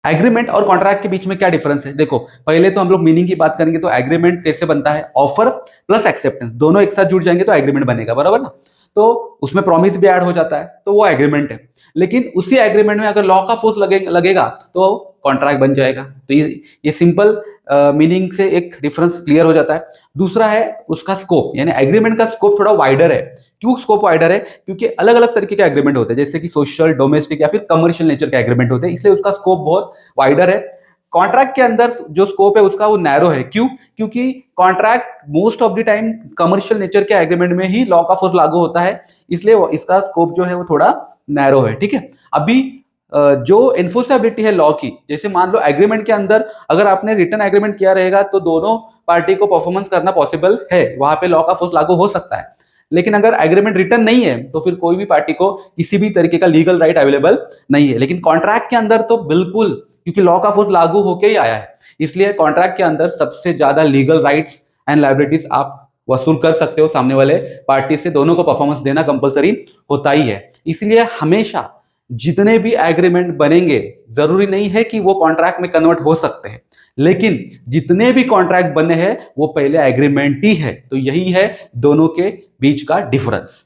Agreement और contract के बीच में क्या डिफरेंस है? देखो, पहले तो हम लोग मीनिंग की बात करेंगे तो एग्रीमेंट कैसे बनता है, ऑफर प्लस एक्सेप्टेंस दोनों एक साथ जुड़ जाएंगे तो एग्रीमेंट बनेगा, बराबर ना। तो उसमें प्रॉमिस भी ऐड हो जाता है तो वो एग्रीमेंट है। लेकिन उसी एग्रीमेंट में अगर लॉ का फोर्स लगेगा तो कॉन्ट्रैक्ट बन जाएगा। तो ये सिंपल मीनिंग से एक डिफरेंस क्लियर हो जाता है। दूसरा है उसका स्कोप, यानी एग्रीमेंट का स्कोप थोड़ा वाइडर है। क्यों स्कोप वाइडर है? क्योंकि अलग अलग तरीके के एग्रीमेंट होते हैं, जैसे कि सोशल, डोमेस्टिक या फिर कमर्शियल नेचर के एग्रीमेंट होते हैं, इसलिए उसका स्कोप बहुत वाइडर है। कॉन्ट्रैक्ट के अंदर जो स्कोप है उसका वो नैरो है। क्यों? क्योंकि contract most of the time commercial nature के एग्रीमेंट में ही लॉ का फोर्स लागू होता है, इसलिए इसका स्कोप जो है वो थोड़ा नैरो है। ठीक है, अभी जो एन्फोर्सेबिलिटी है लॉ की, जैसे मान लो एग्रीमेंट के अंदर अगर आपने रिटर्न एग्रीमेंट किया रहेगा तो दोनों पार्टी को परफॉर्मेंस करना पॉसिबल है, वहां पे लॉ का फोर्स लागू हो सकता है। लेकिन अगर एग्रीमेंट रिटर्न नहीं है तो फिर कोई भी पार्टी को किसी भी तरीके का लीगल राइट अवेलेबल नहीं है। लेकिन कॉन्ट्रैक्ट के अंदर तो बिल्कुल, क्योंकि लॉ का फोर्स लागू होके ही आया है, इसलिए कॉन्ट्रैक्ट के अंदर सबसे ज्यादा लीगल राइट्स एंड लायबिलिटीज आप वसूल कर सकते हो सामने वाले पार्टी से। दोनों को परफॉर्मेंस देना कंपलसरी होता ही है। इसलिए हमेशा जितने भी एग्रीमेंट बनेंगे जरूरी नहीं है कि वो कॉन्ट्रैक्ट में कन्वर्ट हो सकते हैं, लेकिन जितने भी कॉन्ट्रैक्ट बने हैं वो पहले एग्रीमेंट ही है। तो यही है दोनों के बीच का डिफरेंस।